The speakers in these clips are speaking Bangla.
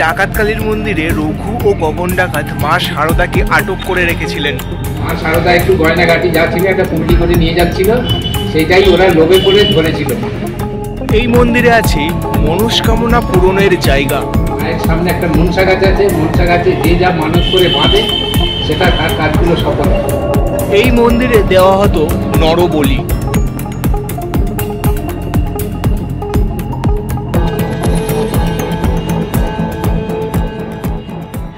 ডাকাতকালীর মন্দিরে রঘু ও গগন ডাকাত মা শারদাকে আটক করে রেখেছিলেন। মা শারদা একটু গয়নাঘাটি যা ছিল একটা পুঁজি করে নিয়ে যাচ্ছিল, সেটাই ওরা লোভে পড়ে ধরেছিল। এই মন্দিরে আছে মনস্কামনা পূরণের জায়গা। মায়ের সামনে একটা মনসা গাছ আছে, মনসা গাছে যে যা মানত করে বাঁধে সেটা তার কাজগুলো সফল হয়। এই মন্দিরে দেওয়া হতো নরবলি।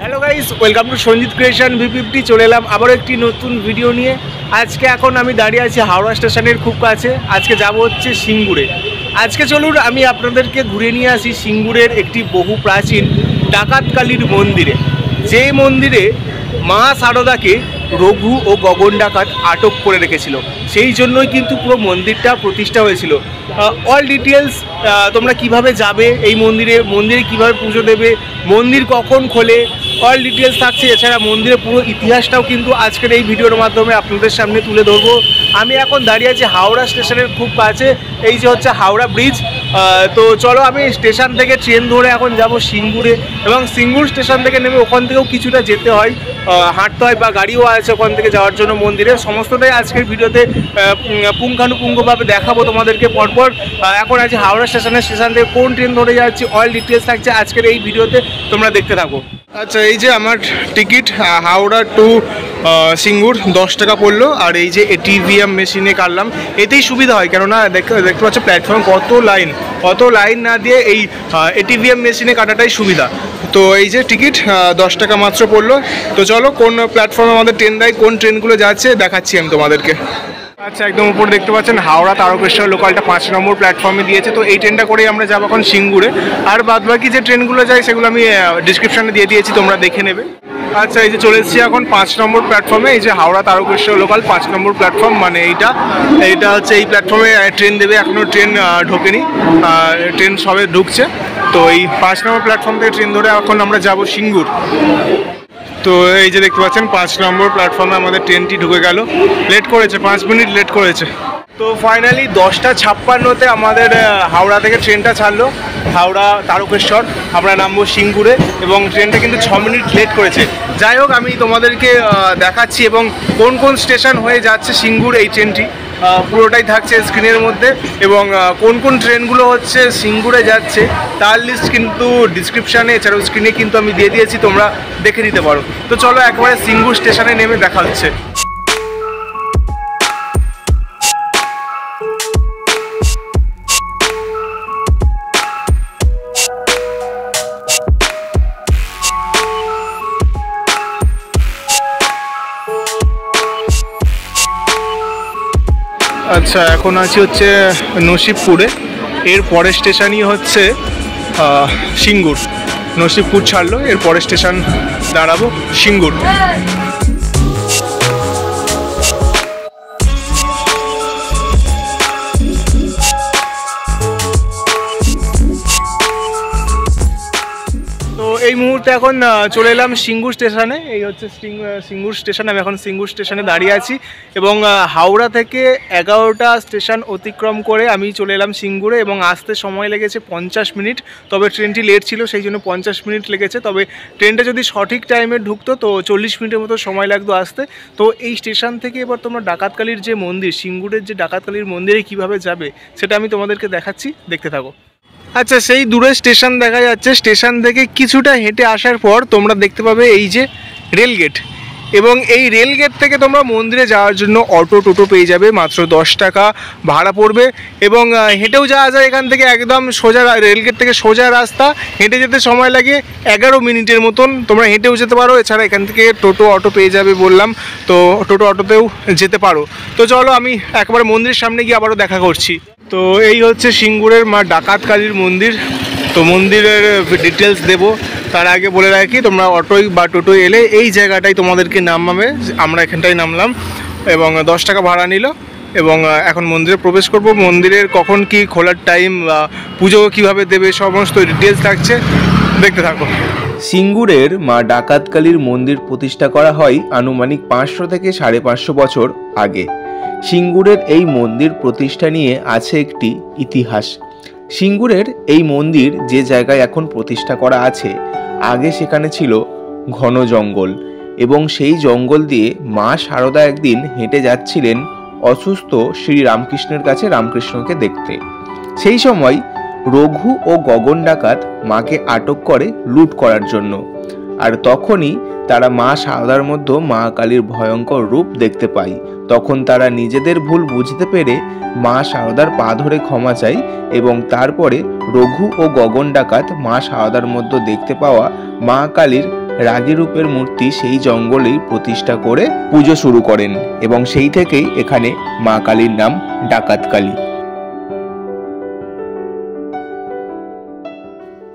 Hello guys, welcome to Sanjit creation V50। চলে এলাম আবারও একটি নতুন ভিডিও নিয়ে। আজকে এখন আমি দাঁড়িয়ে আছি হাওড়া স্টেশনের খুব কাছে। আজকে যাব হচ্ছে সিঙ্গুরে। আজকে চলুন আমি আপনাদেরকে ঘুরে নিয়ে আসি সিঙ্গুরের একটি বহু প্রাচীন ডাকাতকালীর মন্দিরে, যে মন্দিরে মা শারদাকে রঘু ও গগন ডাকাত আটক করে রেখেছিল। সেই জন্যই কিন্তু পুরো মন্দিরটা প্রতিষ্ঠা হয়েছিল। অল ডিটেলস, তোমরা কিভাবে যাবে এই মন্দিরে কিভাবে পুজো দেবে, মন্দির কখন খোলে, অল ডিটেলস থাকছে। এছাড়া মন্দিরের পুরো ইতিহাসটাও কিন্তু আজকের এই ভিডিওর মাধ্যমে আপনাদের সামনে তুলে ধরবো। আমি এখন দাঁড়িয়ে আছি হাওড়া স্টেশনের খুব কাছে, এই যে হচ্ছে হাওড়া ব্রিজ। তো চলো আমি স্টেশন থেকে ট্রেন ধরে এখন যাব সিঙ্গুরে, এবং সিঙ্গুর স্টেশন থেকে নেমে ওখান থেকেও কিছুটা যেতে হয়, হাঁটতে হয়, বা গাড়িও আছে ওখান থেকে যাওয়ার জন্য মন্দিরে। সমস্তটাই আজকের ভিডিওতে পুঙ্খানুপুঙ্খভাবে দেখাবো তোমাদেরকে পরপর। এখন আছি হাওড়া স্টেশন থেকে কোন ট্রেন ধরে যাচ্ছি, অল ডিটেলস থাকছে আজকের এই ভিডিওতে, তোমরা দেখতে থাকো। আচ্ছা, এই যে আমার টিকিট হাওড়া টু সিঙ্গুর 10 টাকা পড়লো। আর এই যে ATVM মেশিনে কাটলাম, এতেই সুবিধা হয়, কেননা দেখতে পাচ্ছ প্ল্যাটফর্ম কত লাইন না দিয়ে এই ATVM মেশিনে কাটাটাই সুবিধা। তো এই যে টিকিট 10 টাকা মাত্র পড়লো। তো চলো কোন প্ল্যাটফর্মে আমাদের ট্রেন দেয়, কোন ট্রেনগুলো যাচ্ছে দেখাচ্ছি আমি তোমাদেরকে। আচ্ছা, একদম উপরে দেখতে পাচ্ছেন হাওড়া তারকেশ্বর লোকালটা 5 নম্বর প্ল্যাটফর্মে দিয়েছে। তো এই ট্রেনটা করেই আমরা যাবো এখন সিঙ্গুরে। আর বাদবাকি যে ট্রেনগুলো যায় সেগুলো আমি ডিসক্রিপশানে দিয়ে দিয়েছি, তোমরা দেখে নেবে। আচ্ছা, এই যে চলে এসেছি এখন 5 নম্বর প্ল্যাটফর্মে। এই যে হাওড়া তারকেশ্বর লোকাল 5 নম্বর প্ল্যাটফর্ম, মানে এইটা হচ্ছে এই প্ল্যাটফর্মে ট্রেন দেবে। এখনও ট্রেন ঢোকেনি, ট্রেন সবে ঢুকছে। তো এই 5 নম্বর প্ল্যাটফর্ম থেকে ট্রেন ধরে এখন আমরা যাব সিঙ্গুর। তো এই যে দেখতে পাচ্ছেন 5 নম্বর প্ল্যাটফর্মে আমাদের ট্রেনটি ঢুকে গেল। লেট করেছে, 5 মিনিট লেট করেছে। তো ফাইনালি 10:56-তে আমাদের হাওড়া থেকে ট্রেনটা ছাড়লো, হাওড়া তারকেশ্বর। আমরা নামবো সিঙ্গুরে, এবং ট্রেনটা কিন্তু 6 মিনিট লেট করেছে। যাই হোক, আমি তোমাদেরকে দেখাচ্ছি, এবং কোন কোন স্টেশন হয়ে যাচ্ছে সিঙ্গুর এই ট্রেনটি পুরোটাই থাকছে স্ক্রিনের মধ্যে। এবং কোন কোন ট্রেনগুলো হচ্ছে সিঙ্গুরে যাচ্ছে তার লিস্ট কিন্তু ডিসক্রিপশানে, এছাড়াও স্ক্রিনে কিন্তু আমি দিয়ে দিয়েছি, তোমরা দেখে নিতে পারো। তো চলো একবারে সিঙ্গুর স্টেশনে নেমে দেখা হচ্ছে। আচ্ছা, এখন আছি হচ্ছে নসিবপুরে। এর পরের স্টেশনই হচ্ছে সিঙ্গুর। নসিবপুর ছাড়লো, এর পরের স্টেশন দাঁড়াবো সিঙ্গুর। এই মুহূর্তে এখন চলে এলাম সিঙ্গুর স্টেশনে। এই হচ্ছে সিঙ্গুর স্টেশন। আমি এখন সিঙ্গুর স্টেশনে দাঁড়িয়ে আছি, এবং হাওড়া থেকে 11টা স্টেশন অতিক্রম করে আমি চলে এলাম সিঙ্গুরে, এবং আসতে সময় লেগেছে 50 মিনিট। তবে ট্রেনটি লেট ছিল, সেই জন্য 50 মিনিট লেগেছে। তবে ট্রেনটা যদি সঠিক টাইমে ঢুকতো তো 40 মিনিটের মতো সময় লাগতো আসতে। তো এই স্টেশন থেকে এবার তোমরা ডাকাতকালীর যে মন্দির, সিঙ্গুরের যে ডাকাতকালীর মন্দিরে কিভাবে যাবে সেটা আমি তোমাদেরকে দেখাচ্ছি, দেখতে থাকো। আচ্ছা, সেই দূরে স্টেশন দেখা যাচ্ছে। স্টেশন থেকে কিছুটা হেঁটে আসার পর তোমরা দেখতে পাবে এই যে রেলগেট, এবং এই রেলগেট থেকে তোমরা মন্দিরে যাওয়ার জন্য টোটো পেয়ে যাবে। মাত্র 10 টাকা ভাড়া পড়বে, এবং হেঁটেও যাওয়া যায় এখান থেকে। একদম সোজা রেলগেট থেকে সোজা রাস্তা, হেঁটে যেতে সময় লাগে 11 মিনিটের মতন। তোমরা হেঁটেও যেতে পারো, এছাড়া এখান থেকে অটো পেয়ে যাবে বললাম, তো অটোতেও যেতে পারো। তো চলো আমি একবার মন্দিরের সামনে গিয়ে আবারও দেখা করছি। তো এই হচ্ছে সিঙ্গুরের মা ডাকাতকালীর মন্দির। তো মন্দিরের ডিটেলস দেবো, তার আগে বলে রাখি তোমরা অটোয় বা টোটোয় এলে এই জায়গাটাই তোমাদেরকে নামাবে। আমরা এখানটাই নামলাম, এবং 10 টাকা ভাড়া নিল। এবং এখন মন্দিরে প্রবেশ করব। মন্দিরের কখন কি খোলার টাইম বা পুজো কীভাবে দেবে সমস্ত ডিটেলস থাকছে, দেখতে থাকো। সিঙ্গুরের মা ডাকাতকালীর মন্দির প্রতিষ্ঠা করা হয় আনুমানিক 500 থেকে 550 বছর আগে। সিঙ্গুরের এই মন্দির প্রতিষ্ঠা নিয়ে আছে একটি ইতিহাস। সিঙ্গুরের এই মন্দির যে জায়গায় এখন প্রতিষ্ঠা করা আছে, আগে সেখানে ছিল ঘন জঙ্গল এবং সেই জঙ্গল দিয়ে মা শারদা একদিন হেঁটে যাচ্ছিলেন অসুস্থ শ্রী রামকৃষ্ণের কাছে রামকৃষ্ণকে দেখতে। সেই সময় রঘু ও গগন ডাকাত মাকে আটক করে লুট করার জন্য। আর তখনই তারা মা শারদার মধ্যে মা কালীর ভয়ঙ্কর রূপ দেখতে পায়। তখন তারা নিজেদের ভুল বুঝতে পেরে মা শারদার পা ধরে ক্ষমা চায় এবং তারপরে রঘু ও গগন ডাকাত মা শারদার মধ্যে দেখতে পাওয়া মা কালীর রাগী রূপের মূর্তি সেই জঙ্গলেই প্রতিষ্ঠা করে পুজো শুরু করেন এবং সেই থেকেই এখানে মা কালীর নাম ডাকাত কালী।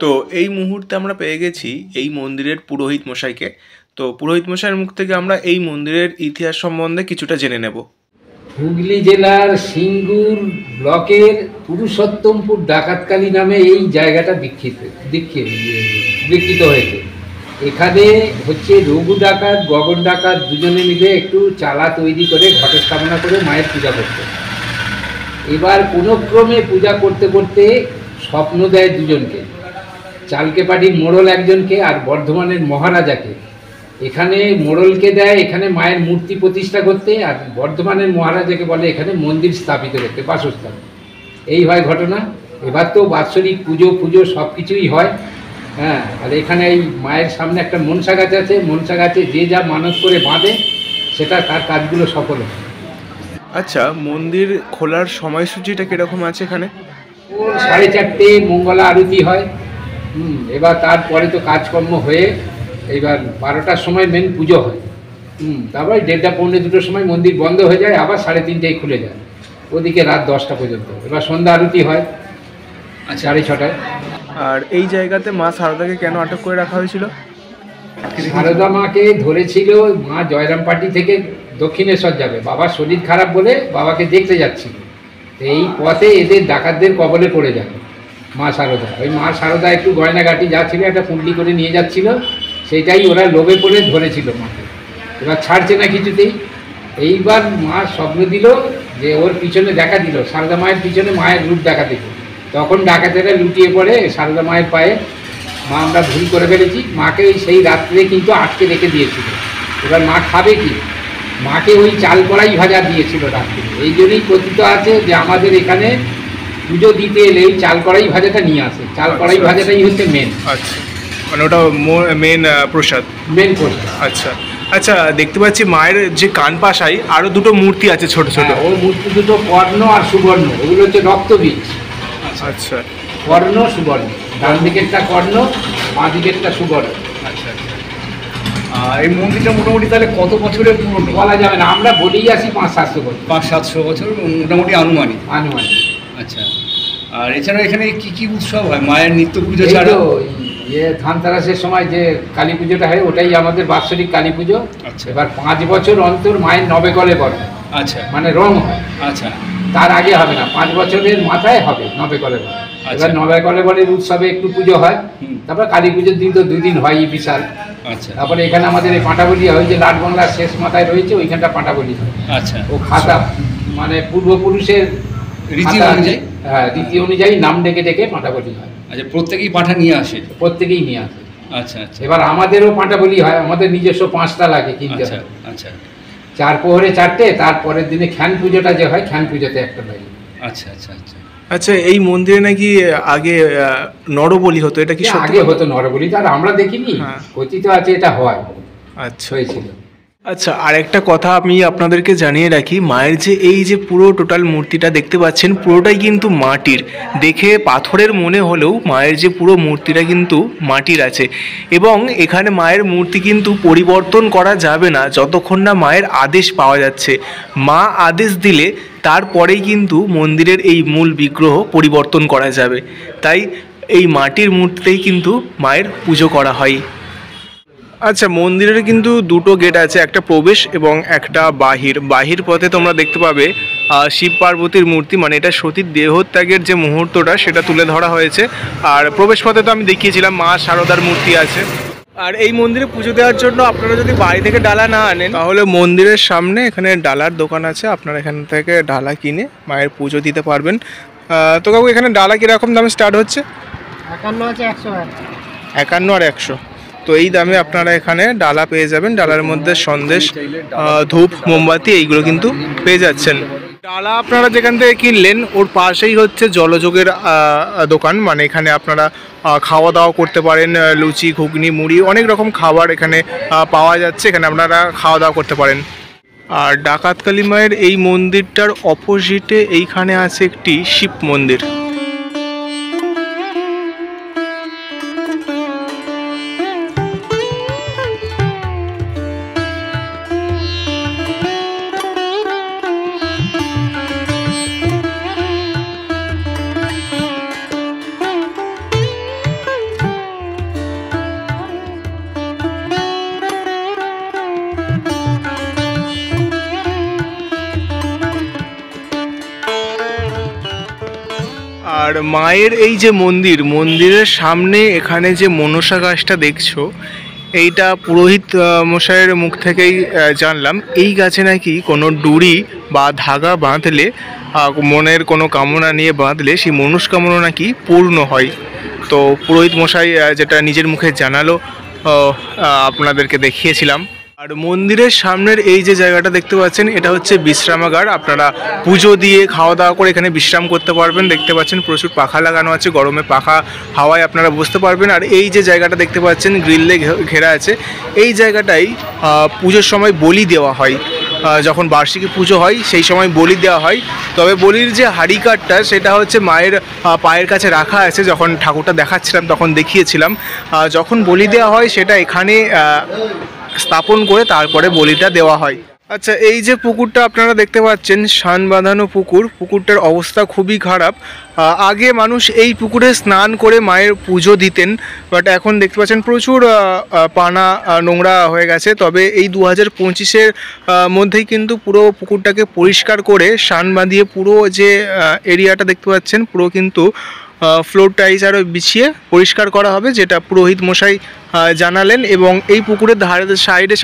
তো এই মুহূর্তে আমরা পেয়ে গেছি এই মন্দিরের পুরোহিত মশাইকে। তো পুরোহিত মশাইয়ের মুখ থেকে আমরা এই মন্দিরের ইতিহাস সম্বন্ধে কিছুটা জেনে নেব। হুগলি জেলার সিঙ্গুর ব্লকের পুরুষোত্তমপুর ডাকাতকালী নামে এই জায়গাটা বিকৃত হয়েছে। এখানে হচ্ছে রঘু ডাকাত গগন ডাকাত দুজনে মিলে একটু চালা তৈরি করে ঘটস্থাপনা করে মায়ের পূজা করতে। এবার কোনো ক্রমে পূজা করতে করতে স্বপ্ন দেয় দুজনকে, চালকেপাটির মোড়ল একজনকে আর বর্ধমানের মহারাজাকে। এখানে মোড়লকে দেয় এখানে মায়ের মূর্তি প্রতিষ্ঠা করতে, আর বর্ধমানের মহারাজাকে বলে এখানে মন্দির স্থাপিত করতে, বাসস্থান। এই হয় ঘটনা। এবার তো বাৎসরিক পুজো সব কিছুই হয়। হ্যাঁ, আর এখানে এই মায়ের সামনে একটা মনসা গাছ আছে, মনসা গাছে যে যা মানত করে বাঁধে সেটা তার কাজগুলো সফল হয়। আচ্ছা, মন্দির খোলার সময়সূচিটা কিরকম আছে এখানে? 4:30 মঙ্গলা আরতি হয়। এবার তারপরে তো কাজকর্ম হয়ে এইবার 12টার সময় মেন পুজো হয়। তারপরে 1:30 পৌনে 2টোর সময় মন্দির বন্ধ হয়ে যায়, আবার 3:30টায় খুলে যায়, ওদিকে রাত 10টা পর্যন্ত। এবার সন্ধ্যা আরতি হয় 6:30টায়। আর এই জায়গাতে মা শারদাকে কেন আটক করে রাখা হয়েছিল? শারদা মাকে ধরেছিল মা জয়রামপাটি থেকে দক্ষিণেশ্বর যাবে, বাবার শরীর খারাপ বলে বাবাকে দেখতে যাচ্ছিল। এই পথে এদের ডাকাতদের কবলে পড়ে যায় মা শারদা। ওই মা শারদা একটু গয়নাগাটি যা ছিল একটা পুঁটলি করে নিয়ে যাচ্ছিল, সেটাই ওরা লোভে পড়ে ধরেছিল মাকে। এবার ছাড়ছে না কিছুতেই। এইবার মা স্বপ্ন দিল যে ওর পিছনে দেখা দিল, শারদা মায়ের পিছনে মায়ের রূপ দেখা দিল। তখন ডাকাতেরা লুটিয়ে পড়ে শারদা মায়ের পায়ে। মা আমরা ভুল করে ফেলেছি, মাকে সেই রাত্রে কিন্তু আটকে রেখে দিয়েছিল। এবার মা খাবে কি? মাকে ওই চাল কড়াই ভাজা দিয়েছিল রাত্রে। এই জন্যই কথিত আছে যে আমাদের এখানে পুজো দিতে এলে এই চাল কড়াই ভাজাটা নিয়ে আসে। চাল কড়াই ভাজাটাই হচ্ছে মেন। আচ্ছা, মানে ওটা মেন প্রসাদ। মেন প্রসাদ। আচ্ছা আচ্ছা, দেখতে পাচ্ছি মায়ের যে কান পাশায় আরো দুটো মূর্তি আছে ছোট ছোট। ওই মূর্তি দুটো কর্ণ আর সুবর্ণ, ওগুলো হচ্ছে রক্তবীজ। আচ্ছা, কর্ণ সুবর্ণ, ডান দিকেরটা কর্ণ, বাঁ দিকেরটা সুবর্ণ। আচ্ছা আচ্ছা। এই মন্দিরটা মোটামুটি তাহলে কত বছরের পুরনো? বলা যাবে না, আমরা বলেই আসি 500-700 বছর। 500-700 বছর মোটামুটি আনুমানিক। আনুমানিক। আচ্ছা, আর এছাড়া এখানে কি কি উৎসব হয় মায়ের নিত্য পুজো এই ছাড়া? তো ধানতেরাসের সময় যে কালী পুজোটা হয় ওটাই আমাদের বাৎসরিক কালী পুজো। আচ্ছা। এবার 5 বছর অন্তর মায়ের নবেকলে বলে, আচ্ছা মানে রং হয়। আচ্ছা তার আগে হবে না, 5 বছরের মাথায় হবে নবেকলে বলে। এবার নবেকলে বলের উৎসবে একটু পুজো হয়। তারপর কালী পুজোর দিন তো 2 দিন হয় বিশাল। আচ্ছা। তারপরে এখানে আমাদের এই পাঁটাবলি হয়, যে লাটবাংলার শেষ মাথায় রয়েছে ওইখানটা পাঁটাবলি হয়। আচ্ছা। ও খাতা মানে পূর্বপুরুষের রীতি অনুযায়ী? হ্যাঁ, রীতি অনুযায়ী নাম ডেকে ডেকে পাঁটাবলি হয়। আচ্ছা, প্রত্যেকেই পাঠা নিয়ে আসে? প্রত্যেকেই নিয়ে আসে। আচ্ছা আচ্ছা। এবার আমাদেরও পাঁটাবলি হয়, আমাদের নিজস্ব 5টা লাগে কিনতে। আচ্ছা আচ্ছা। 4 প্রহরে 4টে, তারপরের দিনে খ্যান পুজোটা যে হয় খ্যান পুজোতে একটা লাগে। আচ্ছা আচ্ছা আচ্ছা। আচ্ছা, এই মন্দিরে নাকি আগে নরবলি হতো, এটা কি সত্যি? আগে হতো নরবলি, তার আমরা দেখিনি, কথিত আছে এটা হয়। আচ্ছা হয়েছিল। আচ্ছা, আরেকটা কথা আমি আপনাদেরকে জানিয়ে রাখি, মায়ের যে এই যে পুরো টোটাল মূর্তিটা দেখতে পাচ্ছেন পুরোটাই কিন্তু মাটির। দেখে পাথরের মনে হলেও মায়ের যে পুরো মূর্তিটা কিন্তু মাটির আছে এবং এখানে মায়ের মূর্তি কিন্তু পরিবর্তন করা যাবে না যতক্ষণ না মায়ের আদেশ পাওয়া যাচ্ছে। মা আদেশ দিলে তারপরেই কিন্তু মন্দিরের এই মূল বিগ্রহ পরিবর্তন করা যাবে। তাই এই মাটির মূর্তিতেই কিন্তু মায়ের পুজো করা হয়। আচ্ছা, মন্দিরের কিন্তু দুটো গেট আছে, একটা প্রবেশ এবং একটা বাহির পথে তোমরা দেখতে পাবে শিব পার্বতীর মূর্তি, মানে এটা সতীর দেহত্যাগের যে মুহূর্তটা সেটা তুলে ধরা হয়েছে। আর প্রবেশ পথে তো আমি দেখিয়েছিলাম মা শারদার মূর্তি আছে। আর এই মন্দিরে পুজো দেওয়ার জন্য আপনারা যদি বাড়ি থেকে ডালা না আনেন তাহলে মন্দিরের সামনে এখানে ডালার দোকান আছে, আপনারা এখান থেকে ডালা কিনে মায়ের পুজো দিতে পারবেন। তো কাকু, এখানে ডালা কীরকম দামে স্টার্ট হচ্ছে? 51 আছে 100 51 আর 100। তো এই দামে আপনারা এখানে ডালা পেয়ে যাবেন। ডালার মধ্যে সন্দেশ, ধূপ, মোমবাতি এইগুলো কিন্তু পেয়ে যাচ্ছেন। ডালা আপনারা যেখান থেকে কিনলেন ওর পাশেই হচ্ছে জলযোগের দোকান, মানে এখানে আপনারা খাওয়া দাওয়া করতে পারেন। লুচি, ঘুগনি, মুড়ি অনেক রকম খাবার এখানে পাওয়া যাচ্ছে, এখানে আপনারা খাওয়া দাওয়া করতে পারেন। আর ডাকাতকালী মায়ের এই মন্দিরটার অপোজিটে এইখানে আছে একটি শিব মন্দির। আর মায়ের এই যে মন্দিরের সামনে এখানে যে মনসা গাছটা দেখছো, এইটা পুরোহিত মশাইয়ের মুখ থেকেই জানলাম। এই গাছে নাকি কোনো ডুরি বা ধাগা বাঁধলে, মনের কোনো কামনা নিয়ে বাঁধলে সেই মনস্কামনা নাকি পূর্ণ হয়। তো পুরোহিত মশাই যেটা নিজের মুখে জানালো, আপনাদেরকে দেখিয়েছিলাম। আর মন্দিরের সামনের এই যে জায়গাটা দেখতে পাচ্ছেন, এটা হচ্ছে বিশ্রামাগার। আপনারা পুজো দিয়ে খাওয়া দাওয়া করে এখানে বিশ্রাম করতে পারবেন। দেখতে পাচ্ছেন প্রচুর পাখা লাগানো আছে, গরমে পাখা হাওয়ায় আপনারা বসতে পারবেন। আর এই যে জায়গাটা দেখতে পাচ্ছেন গ্রিলে ঘেরা আছে, এই জায়গাটাই পুজোর সময় বলি দেওয়া হয়। যখন বার্ষিকী পুজো হয় সেই সময় বলি দেওয়া হয়। তবে বলির যে হাঁড়ি কাঠটা সেটা হচ্ছে মায়ের পায়ের কাছে রাখা আছে। যখন ঠাকুরটা দেখাচ্ছিলাম তখন দেখিয়েছিলাম, যখন বলি দেওয়া হয় সেটা এখানে স্থাপন করে তারপরে বলিটা দেওয়া হয়। আচ্ছা, এই যে পুকুরটা আপনারা দেখতে পাচ্ছেন, শান বাঁধানো পুকুরটার অবস্থা খুবই খারাপ। আগে মানুষ এই পুকুরে স্নান করে মায়ের পুজো দিতেন, বাট এখন দেখতে পাচ্ছেন প্রচুর পানা নোংরা হয়ে গেছে। তবে এই 2025-এর মধ্যেই কিন্তু পুরো পুকুরটাকে পরিষ্কার করে শান বাঁধিয়ে পুরো যে এরিয়াটা দেখতে পাচ্ছেন পুরো কিন্তু ফ্লোর টাইলস আরও বিছিয়ে পরিষ্কার করা হবে, যেটা পুরোহিত মশাই জানালেন। এবং এই পুকুরের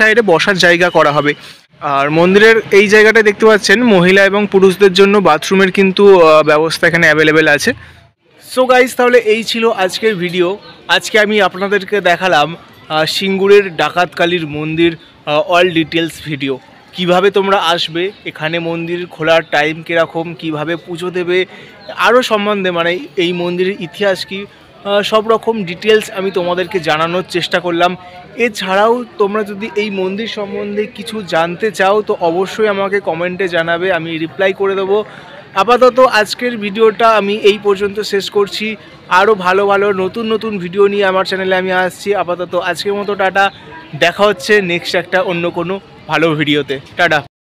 সাইডে বসার জায়গা করা হবে। আর মন্দিরের এই জায়গাটা দেখতে পাচ্ছেন মহিলা এবং পুরুষদের জন্য বাথরুমের কিন্তু ব্যবস্থা এখানে অ্যাভেলেবেল আছে। সো গাইস, তাহলে এই ছিল আজকের ভিডিও। আজকে আমি আপনাদেরকে দেখালাম সিঙ্গুরের ডাকাতকালীর মন্দির অল ডিটেলস ভিডিও। কিভাবে তোমরা আসবে, এখানে মন্দির খোলার টাইম কীরকম, কিভাবে পুজো দেবে, আরও সম্বন্ধে মানে এই মন্দিরের ইতিহাস কী, সব রকম ডিটেলস আমি তোমাদেরকে জানানোর চেষ্টা করলাম। এছাড়াও তোমরা যদি এই মন্দির সম্বন্ধে কিছু জানতে চাও তো অবশ্যই আমাকে কমেন্টে জানাবে, আমি রিপ্লাই করে দেবো। আপাতত আজকের ভিডিওটা আমি এই পর্যন্ত শেষ করছি। আরও ভালো নতুন ভিডিও নিয়ে আমার চ্যানেলে আমি আসছি। আপাতত আজকের মতো টাটা, দেখা হচ্ছে নেক্সট একটা অন্য কোনো ভালো ভিডিওতে। টাটা।